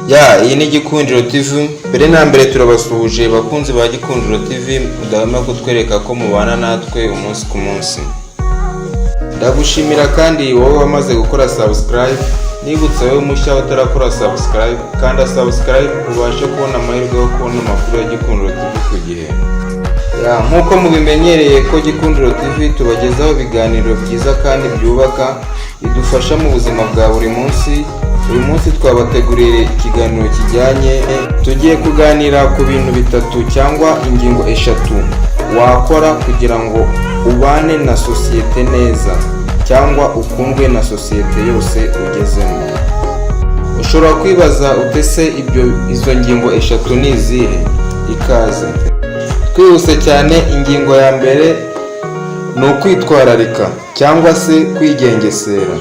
Iyi ni Gikundiro TV. Mbere na mbere turabasuhuje bakunzi ba Gikundiro TV, mudahwema kutwereka ko mubana natwe umunsi ku munsi. Ndagushimira kandi wowe wamaze gukora subscribe. Nibutse wowe mushya utarakora subscribe, kanda subscribe ubashe kubona amahirwe yo kubona amakuru ya Gikundiro TV ku gihe. Nkuko mubimenyereye ko Gikundiro TV tubagezaho ibiganiro byiza kandi byubaka bidufasha mu buzima bwa buri munsi. Uyu munsi twabateguriye ikiganiro kijyanye, tugiye kuganira ku bintu bitatu cyangwa ingingo eshatu wakora kugira ngo ubane na sosiyete neza cyangwa ukundwe na sosiyete yose ugezemo. Ushobora kwibaza utese izo ngingo eshatu ni izihe? Ikaze. Twihuse cyane, ingingo ya mbere ni ukwitwararika cyangwa se kwigengesera.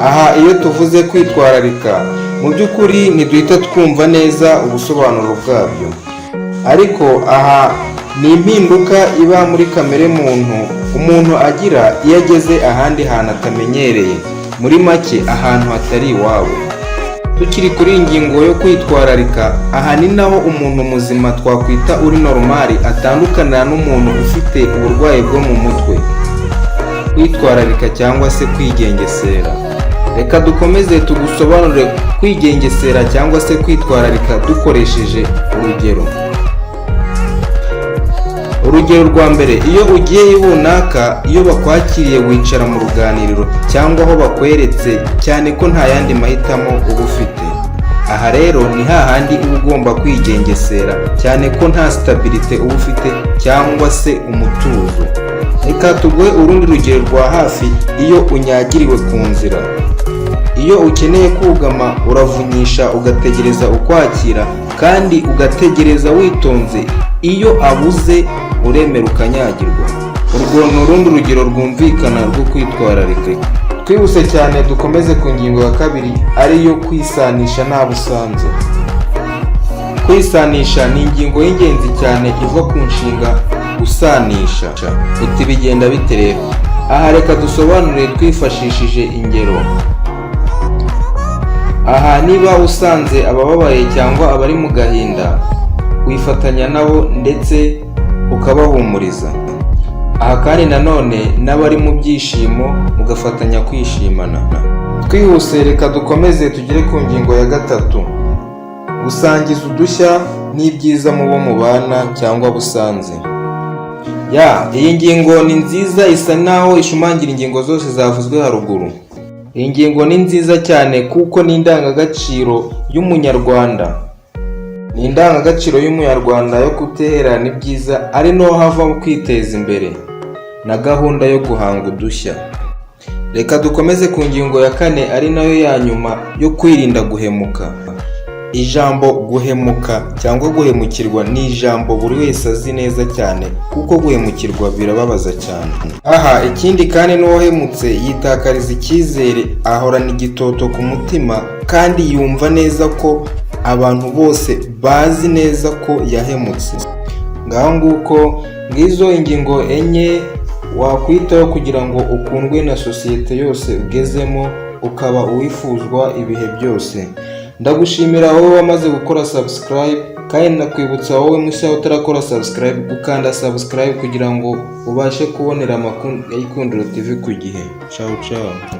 Aha iyo tuvuze kwitwararika, mu by'ukuri ntiduhita twumva neza ubusobanuro bwabyo, ariko aha ni impinduka iba muri kamere umuntu agira iyo ageze ahandi hantu atamenyereye, muri make ahantu hatari iwabo. Tukiri kuri ingingo yo kwitwararika, aha ni naho umuntu muzima twakwita uri normali atandukana n'umuntu ufite uburwayi bwo mu mutwe. Kwitwararika cyangwa se kwigengesera. Reka dukomeze tugusobanurire kwigengesera cyangwa se kwitwararika dukoresheje urugero. Urugero rwa mbere, iyo ugiye runaka, iyo bakwakiriye wicara mu ruganiriro cyangwa aho bakweretse, cyane ko nta yandi mahitamo uba ufite. Aha rero ni hahandi uba ugomba kwigengesera, cyane ko nta stabilite uba ufite cyangwa se umutuzo. Reka tuguhe urundi rugero rwa hafi, iyo unyagiriwe ku nzira. Iyo ukeneye kugama uravunyisha ugategereza ukwakira, kandi ugategereza witonze. Iyo abuze uremera ukanyagirwa. Urwo ni urundi rugero rwumvikana rwo kwitwararika. Twihuse cyane dukomeze ku ngingo ya kabiri, ariyo kwisanisha nta busanzwe. Kwisanisha ni ingingo y'ingenzi cyane iva ku nshinga gusanisha. Uti bigenda bite rero? Aha reka dusobanurire twifashishije ingero. Aha niba usanze abababaye cyangwa abari mu gahinda, wifatanya nabo ndetse ukabahumuriza. Aha kandi nanone n'abari mu byishimo mugafatanya kwishimana. Twihuse reka dukomeze tugere ku ngingo ya gatatu, gusangiza udushya n'ibyiza mu bo mubana cyangwa busanze. Iyi ngingo ni nziza, isa naho ishumangira ingingo zose zavuzwe haruguru. Iyi ngingo ni nziza cyane kuko ni indangagaciro y'umunyarwanda. Ni indangagaciro y'umunyarwanda yo gutererana ibyiza, ari no hava kwiteza imbere na gahunda yo guhanga udushya. Reka dukomeze ku ngingo ya kane, ari nayo ya nyuma, yo kwirinda guhemuka. Ijambo guhemuka cyangwa guhemukirwa ni ijambo buri wese azi neza cyane, kuko guhemukirwa birababaza cyane. Ikindi kandi n'uwahemutse yitakariza icyizere, ahorana igitoto ku mutima, kandi yumva neza ko abantu bose bazi neza ko yahemutse. Ngaho nguko ngizo ingingo enye wakwitaho kugira ngo ukundwe na sosiyete yose ugezemo, ukaba uwifuzwa ibihe byose. Ndagushimira wowe wamaze gukora subscribe, kandi nakwibutsa wowe mushya utarakora subscribe gukanda subscribe kugira ngo ubashe kubonera amakuru ya Gikundiro TV ku gihe. Ciao ciao.